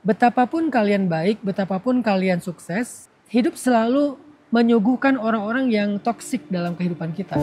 Betapapun kalian baik, betapapun kalian sukses, hidup selalu menyuguhkan orang-orang yang toksik dalam kehidupan kita.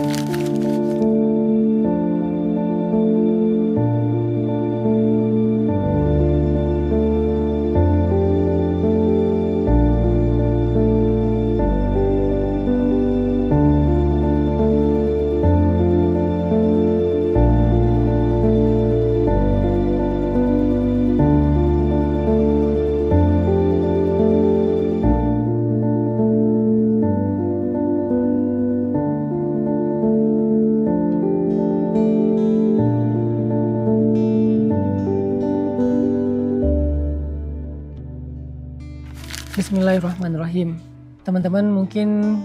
Bismillahirrahmanirrahim. Teman-teman, mungkin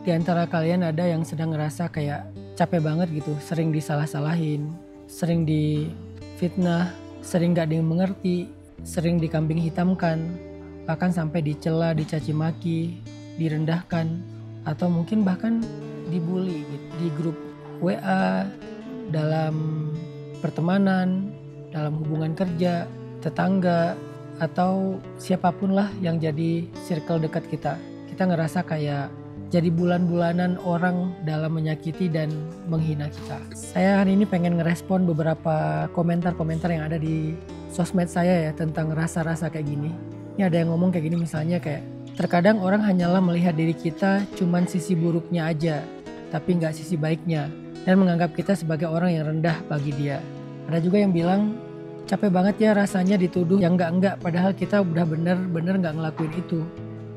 di antara kalian ada yang sedang ngerasa kayak capek banget gitu, sering disalah-salahin, sering difitnah, sering gak ada yang mengerti, sering dikambing hitamkan, bahkan sampai dicela, dicaci maki, direndahkan, atau mungkin bahkan dibully gitu, di grup WA, dalam pertemanan, dalam hubungan kerja, tetangga, atau siapapun lah yang jadi circle dekat kita. Kita ngerasa kayak jadi bulan-bulanan orang dalam menyakiti dan menghina kita. Saya hari ini pengen ngerespon beberapa komentar-komentar yang ada di sosmed saya ya tentang rasa-rasa kayak gini. Ini ada yang ngomong kayak gini, misalnya kayak terkadang orang hanyalah melihat diri kita cuman sisi buruknya aja, tapi nggak sisi baiknya, dan menganggap kita sebagai orang yang rendah bagi dia. Ada juga yang bilang capek banget ya rasanya dituduh yang enggak-enggak, padahal kita udah bener-bener gak ngelakuin itu.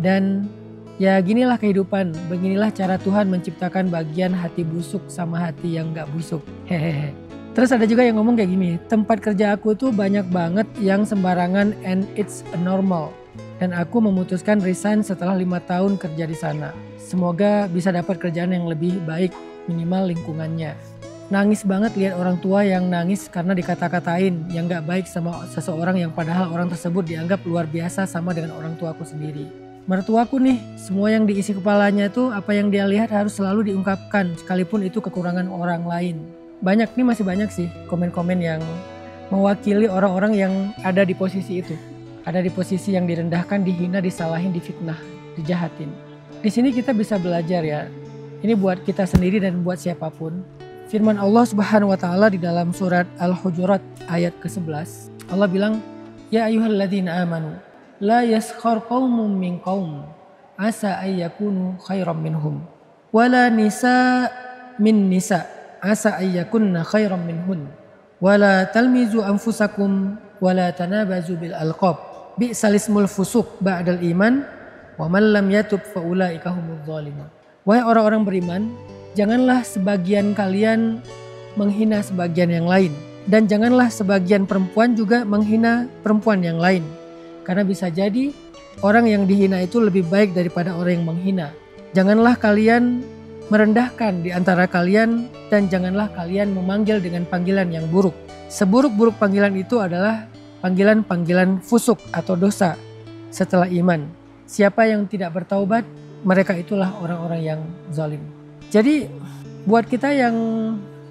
Dan ya ginilah kehidupan, beginilah cara Tuhan menciptakan bagian hati busuk sama hati yang gak busuk. Hehehe. Terus ada juga yang ngomong kayak gini, tempat kerja aku tuh banyak banget yang sembarangan and it's normal. Dan aku memutuskan resign setelah 5 tahun kerja di sana. Semoga bisa dapat kerjaan yang lebih baik, minimal lingkungannya. Nangis banget lihat orang tua yang nangis karena dikata-katain yang gak baik sama seseorang yang padahal orang tersebut dianggap luar biasa sama dengan orang tuaku sendiri. Mertuaku nih, semua yang diisi kepalanya itu apa yang dia lihat harus selalu diungkapkan sekalipun itu kekurangan orang lain. Banyak nih, masih banyak sih komen-komen yang mewakili orang-orang yang ada di posisi itu. Ada di posisi yang direndahkan, dihina, disalahin, difitnah, dijahatin. Di sini kita bisa belajar ya. Ini buat kita sendiri dan buat siapapun. Firman Allah Subhanahu wa taala di dalam surat Al-Hujurat ayat ke-11. Allah bilang, "Ya ayyuhalladzina amanu, la yaskhar qaumun min qaum, asa ayyakunu khairam minhum, wala nisa min nisa, asa ayyakunna khairam minhun, wala talmizu anfusakum, wala tanabazu bil alqab, bi'sal ismul fusuq ba'dal iman, wa man lam yatub fa ulaika humudz zalimun." Wahai orang-orang beriman, janganlah sebagian kalian menghina sebagian yang lain. Dan janganlah sebagian perempuan juga menghina perempuan yang lain. Karena bisa jadi orang yang dihina itu lebih baik daripada orang yang menghina. Janganlah kalian merendahkan di antara kalian, dan janganlah kalian memanggil dengan panggilan yang buruk. Seburuk-buruk panggilan itu adalah panggilan-panggilan fusuk atau dosa setelah iman. Siapa yang tidak bertaubat, mereka itulah orang-orang yang zalim. Jadi buat kita yang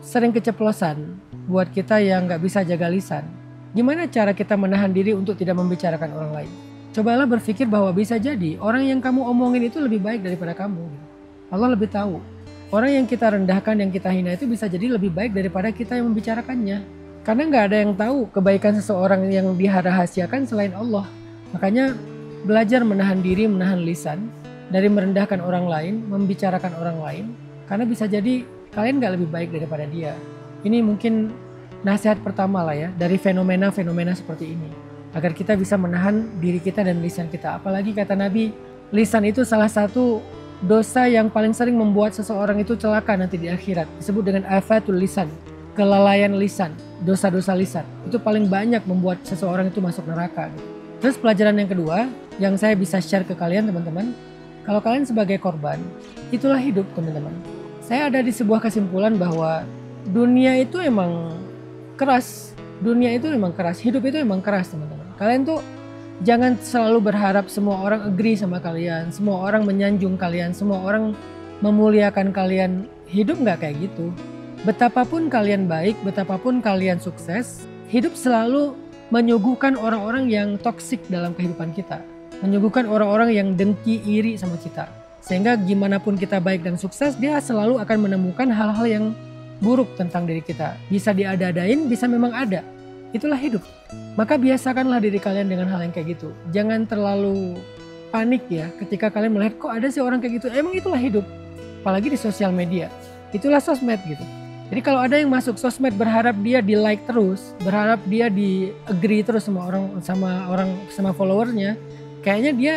sering keceplosan, buat kita yang gak bisa jaga lisan, gimana cara kita menahan diri untuk tidak membicarakan orang lain? Cobalah berpikir bahwa bisa jadi orang yang kamu omongin itu lebih baik daripada kamu. Allah lebih tahu. Orang yang kita rendahkan, yang kita hina itu bisa jadi lebih baik daripada kita yang membicarakannya. Karena gak ada yang tahu kebaikan seseorang yang dirahasiakan selain Allah. Makanya belajar menahan diri, menahan lisan dari merendahkan orang lain, membicarakan orang lain. Karena bisa jadi kalian gak lebih baik daripada dia. Ini mungkin nasihat pertama lah ya dari fenomena-fenomena seperti ini. Agar kita bisa menahan diri kita dan lisan kita. Apalagi kata Nabi, lisan itu salah satu dosa yang paling sering membuat seseorang itu celaka nanti di akhirat. Disebut dengan afatul lisan, kelalaian lisan, dosa-dosa lisan. Itu paling banyak membuat seseorang itu masuk neraka. Terus pelajaran yang kedua yang saya bisa share ke kalian teman-teman. Kalau kalian sebagai korban, itulah hidup teman-teman. Saya ada di sebuah kesimpulan bahwa dunia itu emang keras. Dunia itu emang keras. Hidup itu emang keras teman-teman. Kalian tuh jangan selalu berharap semua orang agree sama kalian. Semua orang menyanjung kalian. Semua orang memuliakan kalian. Hidup gak kayak gitu. Betapapun kalian baik, betapapun kalian sukses, hidup selalu menyuguhkan orang-orang yang toksik dalam kehidupan kita. Menyuguhkan orang-orang yang dengki, iri sama kita. Sehingga gimana pun kita baik dan sukses, dia selalu akan menemukan hal-hal yang buruk tentang diri kita. Bisa diada-adain, bisa memang ada. Itulah hidup. Maka biasakanlah diri kalian dengan hal yang kayak gitu. Jangan terlalu panik ya ketika kalian melihat kok ada sih orang kayak gitu. Emang itulah hidup. Apalagi di sosial media. Itulah sosmed gitu. Jadi kalau ada yang masuk sosmed berharap dia di like terus, berharap dia di agree terus sama followernya, kayaknya dia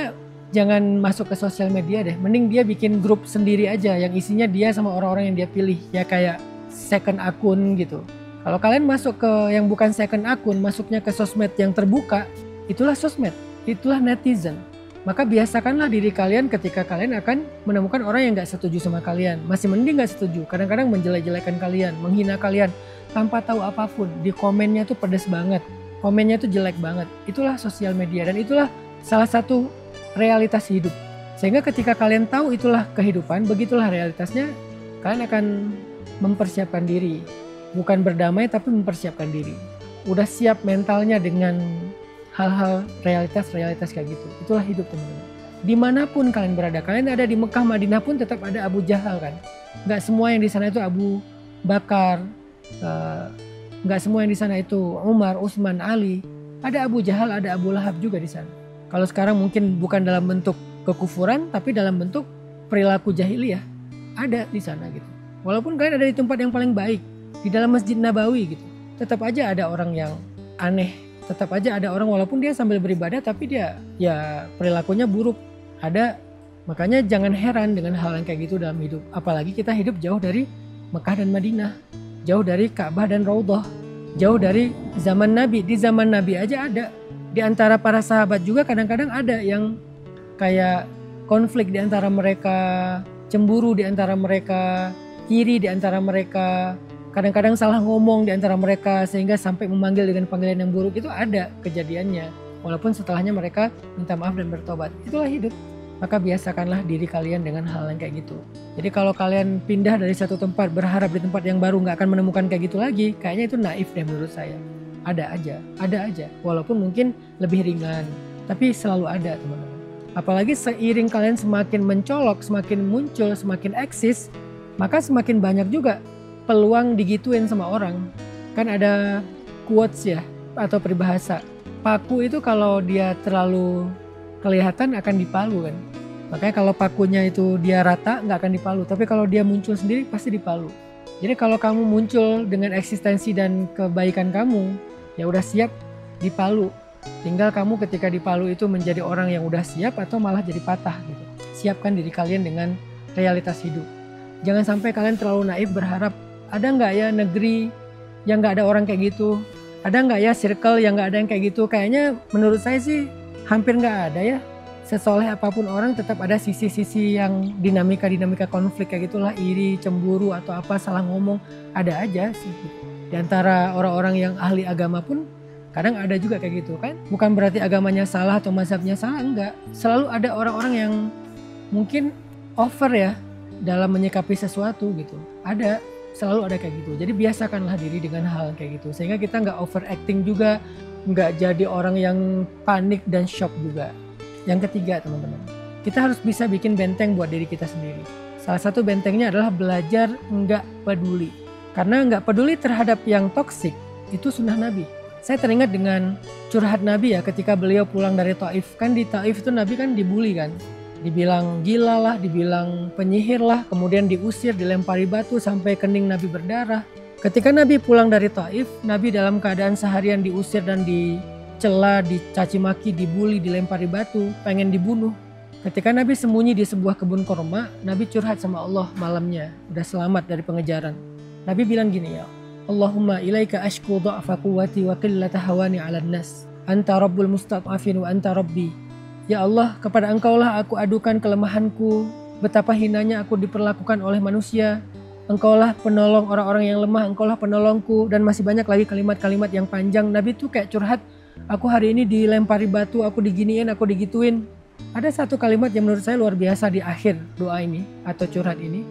jangan masuk ke sosial media deh. Mending dia bikin grup sendiri aja yang isinya dia sama orang-orang yang dia pilih. Ya kayak second akun gitu. Kalau kalian masuk ke yang bukan second akun, masuknya ke sosmed yang terbuka, itulah sosmed, itulah netizen. Maka biasakanlah diri kalian ketika kalian akan menemukan orang yang gak setuju sama kalian. Masih mending gak setuju, kadang-kadang menjelek-jelekan kalian, menghina kalian tanpa tahu apapun. Di komennya tuh pedas banget, komennya tuh jelek banget. Itulah sosial media dan itulah salah satu realitas hidup. Sehingga ketika kalian tahu itulah kehidupan, begitulah realitasnya, kalian akan mempersiapkan diri. Bukan berdamai tapi mempersiapkan diri. Udah siap mentalnya dengan hal-hal realitas kayak gitu. Itulah hidup teman-teman. Dimanapun kalian berada, kalian ada di Mekah, Madinah pun tetap ada Abu Jahal kan. Gak semua yang di sana itu Abu Bakar, gak semua yang di sana itu Umar, Utsman, Ali. Ada Abu Jahal, ada Abu Lahab juga di sana. Kalau sekarang mungkin bukan dalam bentuk kekufuran, tapi dalam bentuk perilaku jahiliyah. Ada di sana gitu. Walaupun kalian ada di tempat yang paling baik, di dalam Masjid Nabawi gitu. Tetap aja ada orang yang aneh. Tetap aja ada orang walaupun dia sambil beribadah tapi dia ya perilakunya buruk. Ada, makanya jangan heran dengan hal yang kayak gitu dalam hidup. Apalagi kita hidup jauh dari Mekah dan Madinah. Jauh dari Ka'bah dan Raudhah. Jauh dari zaman Nabi. Di zaman Nabi aja ada. Di antara para sahabat juga kadang-kadang ada yang kayak konflik di antara mereka, cemburu di antara mereka, iri di antara mereka, kadang-kadang salah ngomong di antara mereka sehingga sampai memanggil dengan panggilan yang buruk. Itu ada kejadiannya. Walaupun setelahnya mereka minta maaf dan bertobat. Itulah hidup. Maka biasakanlah diri kalian dengan hal yang kayak gitu. Jadi kalau kalian pindah dari satu tempat berharap di tempat yang baru gak akan menemukan kayak gitu lagi, kayaknya itu naif deh menurut saya. Ada aja. Walaupun mungkin lebih ringan, tapi selalu ada teman-teman. Apalagi seiring kalian semakin mencolok, semakin muncul, semakin eksis, maka semakin banyak juga peluang digituin sama orang. Kan ada quotes ya, atau peribahasa. Paku itu kalau dia terlalu kelihatan akan dipalu kan. Makanya kalau pakunya itu dia rata gak akan dipalu. Tapi kalau dia muncul sendiri pasti dipalu. Jadi kalau kamu muncul dengan eksistensi dan kebaikan kamu, ya udah siap dipalu. Tinggal kamu ketika dipalu itu menjadi orang yang udah siap atau malah jadi patah gitu. Siapkan diri kalian dengan realitas hidup. Jangan sampai kalian terlalu naif berharap ada nggak ya negeri yang nggak ada orang kayak gitu? Ada nggak ya circle yang nggak ada yang kayak gitu? Kayaknya menurut saya sih hampir nggak ada ya. Sesoleh apapun orang tetap ada sisi-sisi yang dinamika konflik kayak gitulah, iri, cemburu atau apa, salah ngomong, ada aja sih. Di antara orang-orang yang ahli agama pun kadang ada juga kayak gitu kan. Bukan berarti agamanya salah atau mazhabnya salah, enggak. Selalu ada orang-orang yang mungkin over ya dalam menyikapi sesuatu gitu. Ada, selalu ada kayak gitu. Jadi biasakanlah diri dengan hal kayak gitu. Sehingga kita nggak overacting juga, nggak jadi orang yang panik dan shock juga. Yang ketiga teman-teman, kita harus bisa bikin benteng buat diri kita sendiri. Salah satu bentengnya adalah belajar nggak peduli. Karena nggak peduli terhadap yang toksik, itu sunnah Nabi. Saya teringat dengan curhat Nabi ya ketika beliau pulang dari Taif. Kan di Taif itu Nabi kan dibully kan. Dibilang gila lah, dibilang penyihir lah, kemudian diusir, dilempari batu sampai kening Nabi berdarah. Ketika Nabi pulang dari Taif, Nabi dalam keadaan seharian diusir dan dicela, dicaci maki, dibully, dilempari batu, pengen dibunuh. Ketika Nabi sembunyi di sebuah kebun korma, Nabi curhat sama Allah malamnya, udah selamat dari pengejaran. Nabi bilang gini ya, Allahumma ilaika ashku dha'fa quwwati wa qillata hawani 'alan nas. Anta rabbul mustad'afin wa anta rabbi. Ya Allah, kepada Engkaulah aku adukan kelemahanku, betapa hinanya aku diperlakukan oleh manusia. Engkaulah penolong orang-orang yang lemah, Engkaulah penolongku, dan masih banyak lagi kalimat-kalimat yang panjang. Nabi tuh kayak curhat, aku hari ini dilempari batu, aku diginiin, aku digituin. Ada satu kalimat yang menurut saya luar biasa di akhir doa ini atau curhat ini.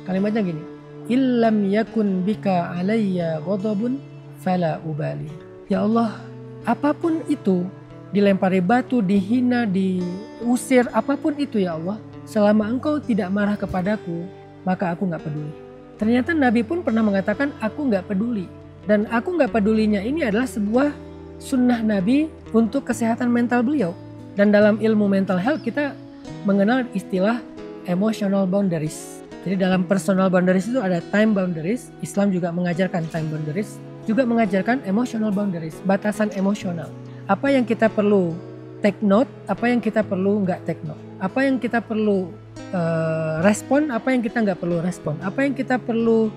Kalimatnya gini, illam yakun bika alayya ghadabun fala ubali. Ya Allah, Apapun itu, dilempari batu, dihina, diusir, apapun itu ya Allah, selama engkau tidak marah kepadaku, maka aku gak peduli. Ternyata Nabi pun pernah mengatakan aku gak peduli. Dan aku gak pedulinya ini adalah sebuah sunnah Nabi untuk kesehatan mental beliau. Dan dalam ilmu mental health kita mengenal istilah emotional boundaries. Jadi dalam personal boundaries itu ada time boundaries, Islam juga mengajarkan time boundaries, juga mengajarkan emotional boundaries, batasan emosional. Apa yang kita perlu take note, apa yang kita perlu nggak take note. Apa yang kita perlu respon, apa yang kita nggak perlu respon. Apa yang kita perlu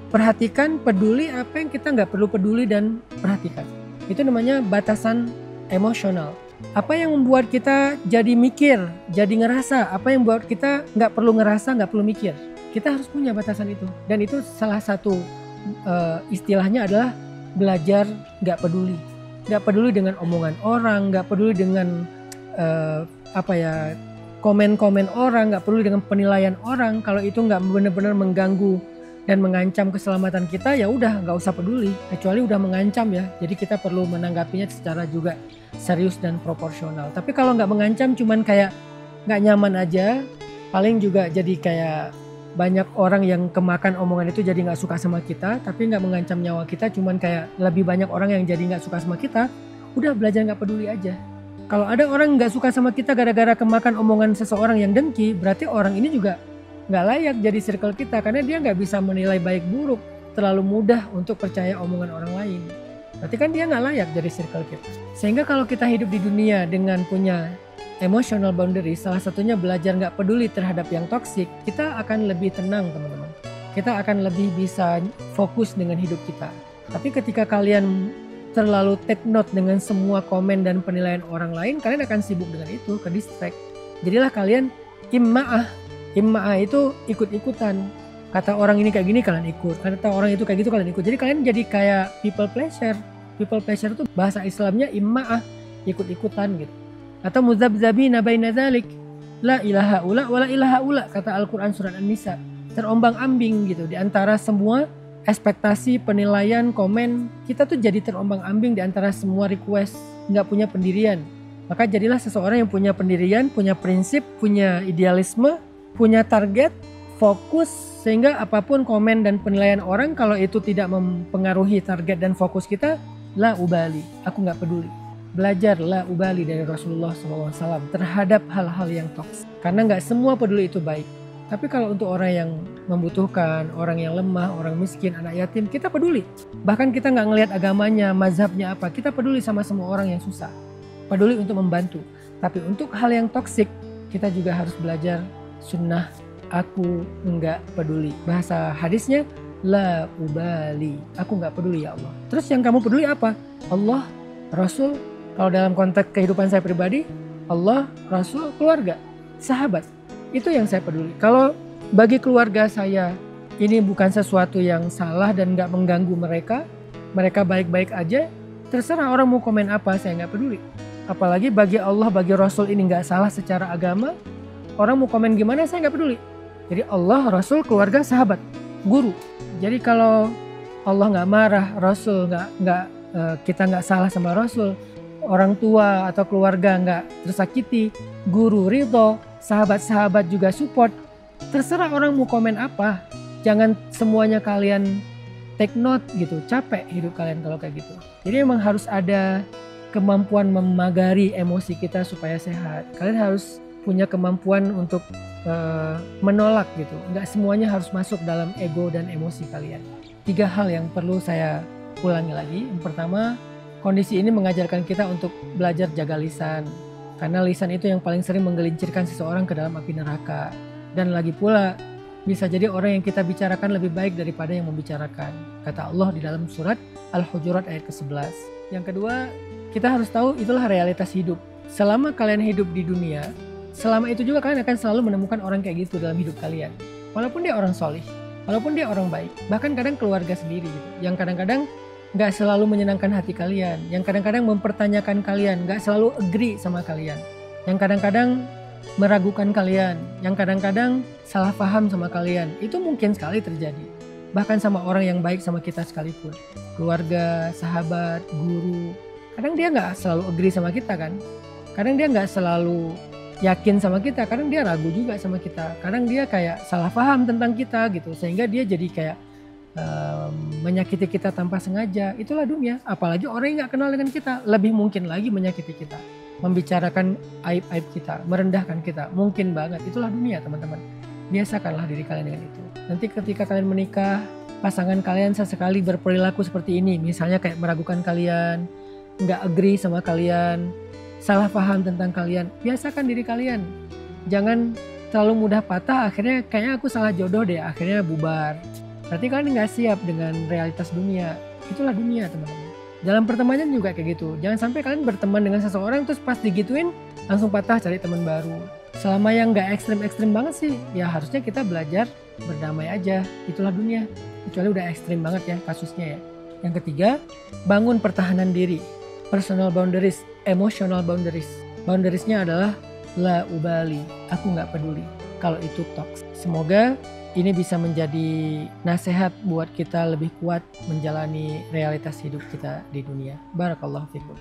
perhatikan, peduli, apa yang kita nggak perlu peduli dan perhatikan. Itu namanya batasan emosional. Apa yang membuat kita jadi mikir, jadi ngerasa, apa yang membuat kita nggak perlu ngerasa, nggak perlu mikir. Kita harus punya batasan itu. Dan itu salah satu istilahnya adalah belajar nggak peduli. Nggak peduli dengan omongan orang, nggak peduli dengan komen-komen orang, nggak peduli dengan penilaian orang. Kalau itu nggak benar-benar mengganggu dan mengancam keselamatan kita, ya udah nggak usah peduli. Kecuali udah mengancam ya, jadi kita perlu menanggapinya secara juga serius dan proporsional. Tapi kalau nggak mengancam, cuman kayak nggak nyaman aja, paling juga jadi kayak banyak orang yang kemakan omongan itu jadi nggak suka sama kita, tapi nggak mengancam nyawa kita, cuman kayak lebih banyak orang yang jadi nggak suka sama kita. Udah belajar nggak peduli aja. Kalau ada orang nggak suka sama kita gara-gara kemakan omongan seseorang yang dengki, berarti orang ini juga nggak layak jadi circle kita, karena dia nggak bisa menilai baik buruk, terlalu mudah untuk percaya omongan orang lain. Berarti kan dia nggak layak jadi circle kita. Sehingga kalau kita hidup di dunia dengan punya emotional boundary, salah satunya belajar nggak peduli terhadap yang toksik, kita akan lebih tenang teman-teman. Kita akan lebih bisa fokus dengan hidup kita. Tapi ketika kalian terlalu take note dengan semua komen dan penilaian orang lain, kalian akan sibuk dengan itu, ke distract. Jadilah kalian imma'ah. Imma'ah itu ikut-ikutan. Kata orang ini kayak gini kalian ikut, kata orang itu kayak gitu kalian ikut. Jadi kalian jadi kayak people pleasure. People pleasure itu bahasa Islamnya imma'ah, ikut-ikutan gitu. Atau muzabzabina baina dzalik, la ilaha ula wa la ilaha ula, kata Al-Qur'an surat An-Nisa. Terombang-ambing gitu di antara semua ekspektasi, penilaian, komen. Kita tuh jadi terombang-ambing di antara semua request, nggak punya pendirian. Maka jadilah seseorang yang punya pendirian, punya prinsip, punya idealisme, punya target, fokus, sehingga apapun komen dan penilaian orang, kalau itu tidak mempengaruhi target dan fokus kita, la ubali, aku gak peduli. Belajar la ubali dari Rasulullah SAW terhadap hal-hal yang toksik. Karena gak semua peduli itu baik. Tapi kalau untuk orang yang membutuhkan, orang yang lemah, orang miskin, anak yatim, kita peduli. Bahkan kita gak ngelihat agamanya, mazhabnya apa, kita peduli sama semua orang yang susah. Peduli untuk membantu. Tapi untuk hal yang toksik, kita juga harus belajar sunnah aku enggak peduli. Bahasa hadisnya la ubali, aku enggak peduli ya Allah. Terus yang kamu peduli apa? Allah, Rasul. Kalau dalam konteks kehidupan saya pribadi, Allah, Rasul, keluarga, sahabat. Itu yang saya peduli. Kalau bagi keluarga saya ini bukan sesuatu yang salah dan enggak mengganggu mereka, mereka baik-baik aja, terserah orang mau komen apa, saya enggak peduli. Apalagi bagi Allah, bagi Rasul ini enggak salah secara agama, orang mau komen gimana saya nggak peduli. Jadi Allah, Rasul, keluarga, sahabat, guru. Jadi kalau Allah nggak marah, Rasul kita nggak salah sama Rasul, orang tua atau keluarga nggak tersakiti, guru ridho, sahabat-sahabat juga support. Terserah orang mau komen apa. Jangan semuanya kalian take note gitu. Capek hidup kalian kalau kayak gitu. Jadi memang harus ada kemampuan memagari emosi kita supaya sehat. Kalian harus punya kemampuan untuk menolak gitu. Nggak semuanya harus masuk dalam ego dan emosi kalian. 3 hal yang perlu saya ulangi lagi. Yang pertama, kondisi ini mengajarkan kita untuk belajar jaga lisan. Karena lisan itu yang paling sering menggelincirkan seseorang ke dalam api neraka. Dan lagi pula, bisa jadi orang yang kita bicarakan lebih baik daripada yang membicarakan. Kata Allah di dalam surat Al-Hujurat ayat ke-11. Yang kedua, kita harus tahu itulah realitas hidup. Selama kalian hidup di dunia, selama itu juga kalian akan selalu menemukan orang kayak gitu dalam hidup kalian. Walaupun dia orang solih, walaupun dia orang baik, bahkan kadang keluarga sendiri gitu. Yang kadang-kadang gak selalu menyenangkan hati kalian, yang kadang-kadang mempertanyakan kalian, gak selalu agree sama kalian, yang kadang-kadang meragukan kalian, yang kadang-kadang salah paham sama kalian. Itu mungkin sekali terjadi. Bahkan sama orang yang baik sama kita sekalipun. Keluarga, sahabat, guru, Kadang dia nggak selalu agree sama kita kan. Kadang dia nggak selalu yakin sama kita. Kadang dia ragu juga sama kita. Kadang dia kayak salah paham tentang kita gitu. Sehingga dia jadi kayak menyakiti kita tanpa sengaja. Itulah dunia. Apalagi orang yang nggak kenal dengan kita. Lebih mungkin lagi menyakiti kita. Membicarakan aib-aib kita. Merendahkan kita. Mungkin banget. Itulah dunia teman-teman. Biasakanlah diri kalian dengan itu. Nanti ketika kalian menikah, pasangan kalian sesekali berperilaku seperti ini. Misalnya kayak meragukan kalian, nggak agree sama kalian, salah paham tentang kalian. Biasakan diri kalian. Jangan terlalu mudah patah, akhirnya kayaknya aku salah jodoh deh, akhirnya bubar. Berarti kalian nggak siap dengan realitas dunia. Itulah dunia teman-teman. Dalam pertemanan juga kayak gitu. Jangan sampai kalian berteman dengan seseorang terus pas digituin langsung patah cari teman baru. Selama yang nggak ekstrim-ekstrim banget sih, ya harusnya kita belajar berdamai aja. Itulah dunia. Kecuali udah ekstrim banget ya kasusnya ya. Yang ketiga, bangun pertahanan diri. Personal boundaries, emotional boundaries. Boundariesnya adalah la ubali, aku nggak peduli kalau itu toks. Semoga ini bisa menjadi nasihat buat kita lebih kuat menjalani realitas hidup kita di dunia. Barakallahu fikum.